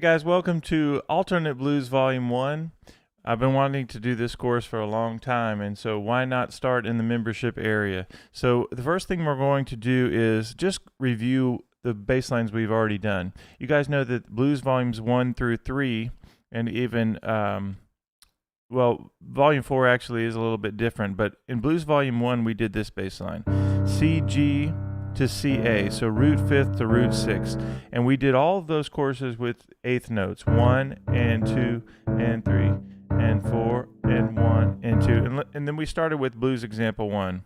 Hey guys, welcome to Alternate Blues Volume 1. I've been wanting to do this course for a long time, and so why not start in the membership area? So the first thing we're going to do is just review the bass lines we've already done. You guys know that Blues Volumes 1 through 3, and even, Volume 4 actually is a little bit different, but in Blues Volume 1 we did this bass line. C, G to C-A, so root 5th to root 6th. And we did all of those courses with eighth notes, 1 and 2 and 3 and 4 and 1 and 2. And then we started with Blues Example 1.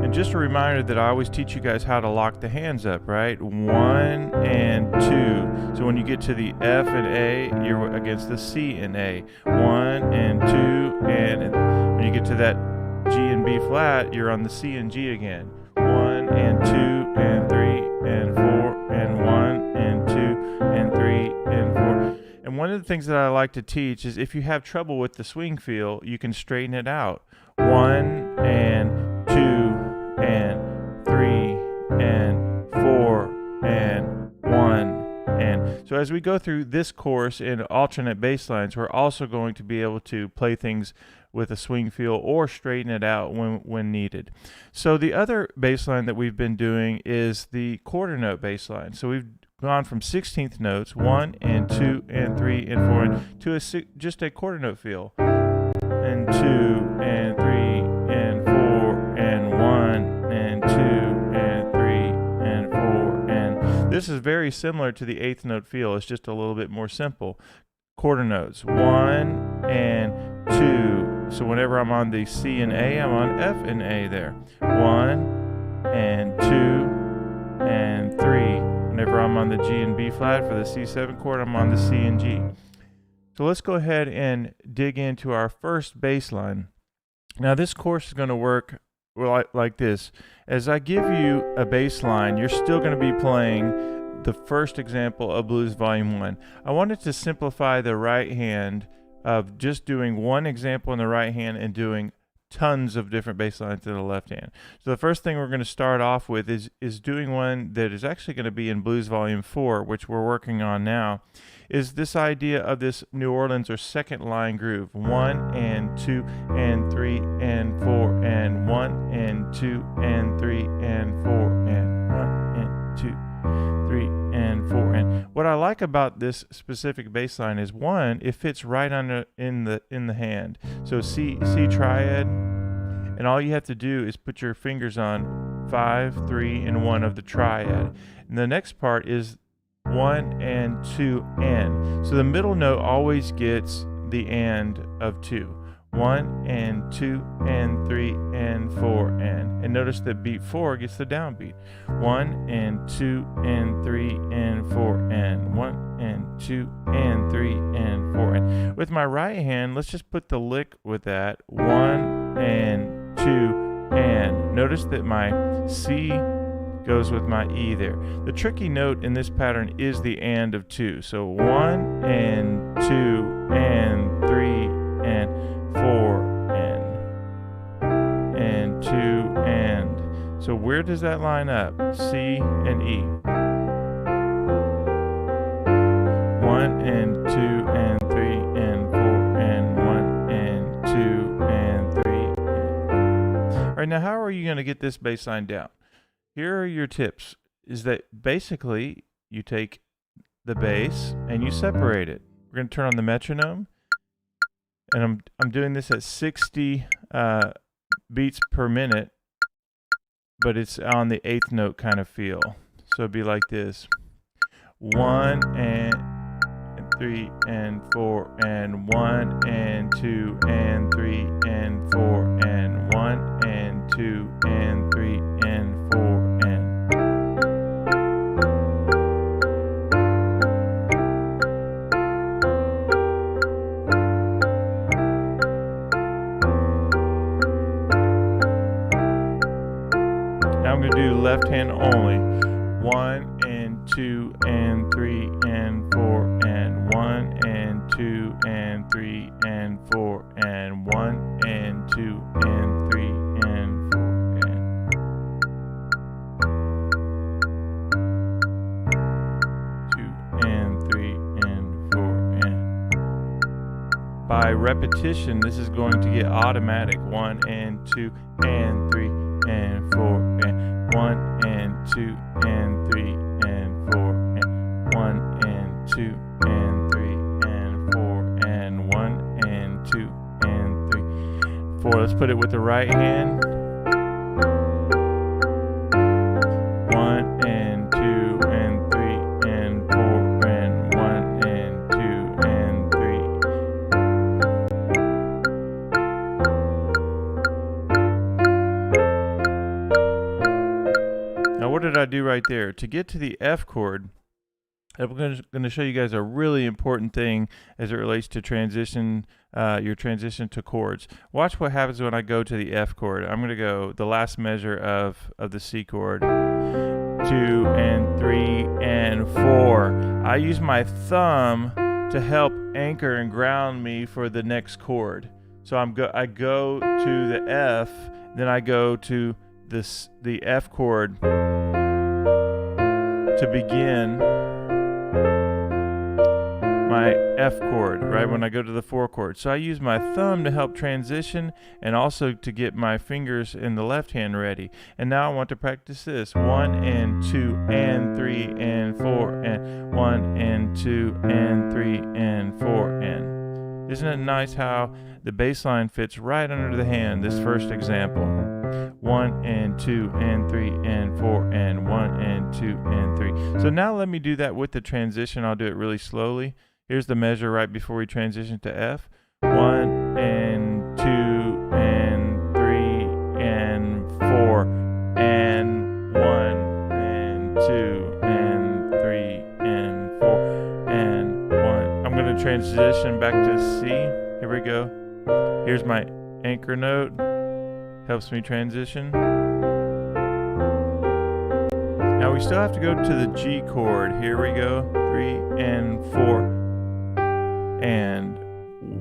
And just a reminder that I always teach you guys how to lock the hands up, right? 1 and 2. So when you get to the F and A, you're against the C and A. 1 and 2, and when you get to that G and B flat, you're on the C and G again. 1 and 2 and 3 and 4 and 1 and 2 and 3 and 4. And one of the things that I like to teach is if you have trouble with the swing feel, you can straighten it out. 1 and 2 and 3 and 4 and 1. And so as we go through this course in alternate bass lines, we're also going to be able to play things with a swing feel or straighten it out when needed. So the other bass line that we've been doing is the quarter note bass line. So we've gone from 16th notes, 1 and 2 and 3 and 4, and to just a quarter note feel. And 2 and 3 and 4 and 1 and 2 and 3 and 4. And this is very similar to the eighth note feel. It's just a little bit more simple. Quarter notes, 1 and 2. So whenever I'm on the C and A, I'm on F and A there. 1 and 2 and 3. Whenever I'm on the G and B flat for the C7 chord, I'm on the C and G. So let's go ahead and dig into our first bass line. Now this course is going to work like this. As I give you a bass line, you're still going to be playing the first example of Blues Volume 1. I wanted to simplify the right hand of just doing one example in the right hand and doing tons of different bass lines in the left hand. So the first thing we're going to start off with is doing one that is actually going to be in Blues Volume 4, which we're working on now, is this idea of this New Orleans or second line groove. 1 and 2 and 3 and 4 and 1 and 2 and 3 and 4 and 1 and 2, 3 and 4. And what I like about this specific bass line is, one, it fits right in the hand. So C triad, and all you have to do is put your fingers on 5, 3, and 1 of the triad. And the next part is 1 and 2 and. So the middle note always gets the and of 2. 1 and 2 and 3 and 4 and notice that beat 4 gets the downbeat. 1 and 2 and 3 and 4 and 1 and 2 and 3 and 4 and. With my right hand, let's just put the lick with that. 1 and 2 and. Notice that my C goes with my E there. The tricky note in this pattern is the and of 2. So 1 and 2 and 3 and 4 and 2 and. So where does that line up? C and E. 1 and 2 and 3 and 4 and 1 and 2 and 3 and. All right, now how are you going to get this bass line down? Here are your tips. Is that basically you take the bass and you separate it. We're going to turn on the metronome. And I'm doing this at 60 beats per minute, but it's on the eighth note kind of feel. So it'd be like this: 1 and 3 and 4 and 1 and 2 and 3 and 4 and 1 and 2 and 3 and 4 and. I'm going to do left hand only. 1 and 2 and 3 and 4 and 1 and 2 and 3 and 4 and 1 and 2 and 3 and 4 and. by repetition, this is going to get automatic. 1 and 2 and 3 and 4 and 1 and 2 and 3 and 4 and 1 and 2 and 3 and 4 and 1 and 2 and 3, 4. Let's put it with the right hand. 1 and 2 and 3 and 4 and 1 and 2 and 3. Now what did I do right there? To get to the F chord, I'm going to show you guys a really important thing as it relates to transition, your transition to chords. Watch what happens when I go to the F chord. I'm going to go the last measure of the C chord. 2 and 3 and 4. I use my thumb to help anchor and ground me for the next chord. So I go to the F, then I go to the F chord to begin my F chord, right when I go to the 4 chord. So I use my thumb to help transition and also to get my fingers in the left hand ready. And now I want to practice this. 1 and 2 and 3 and 4 and 1 and 2 and 3 and 4 and. Isn't it nice how the bass line fits right under the hand, this first example. 1 and 2 and 3 and 4 and 1 and 2 and 3. So now let me do that with the transition. I'll do it really slowly. Here's the measure right before we transition to F. 1 and 2 and 3 and 4 and 1 and 2 and 3 and 4 and 1. I'm going to transition back to C. Here we go. Here's my anchor note. Helps me transition. Now we still have to go to the G chord. Here we go. 3 and 4 and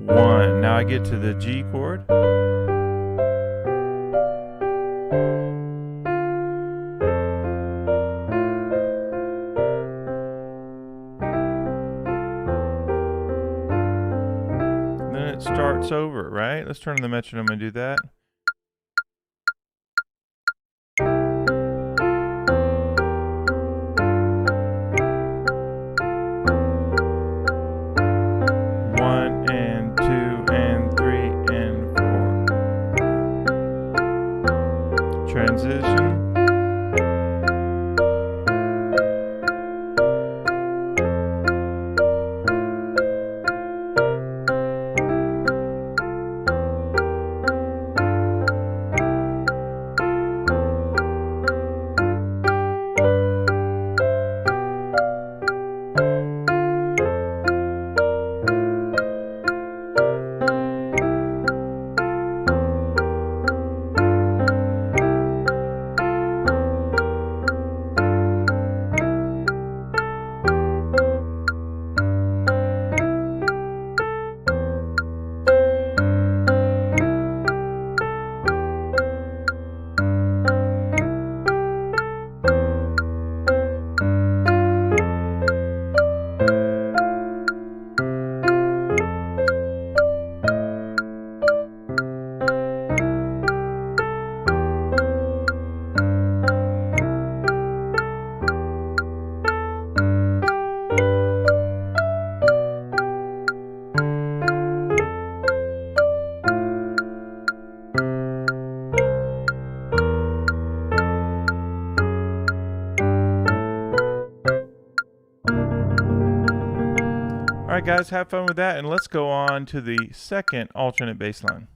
1. Now I get to the G chord. Then it starts over, right? Let's turn on the metronome and do that. Transition. Alright guys, have fun with that, and let's go on to the second alternate bass line.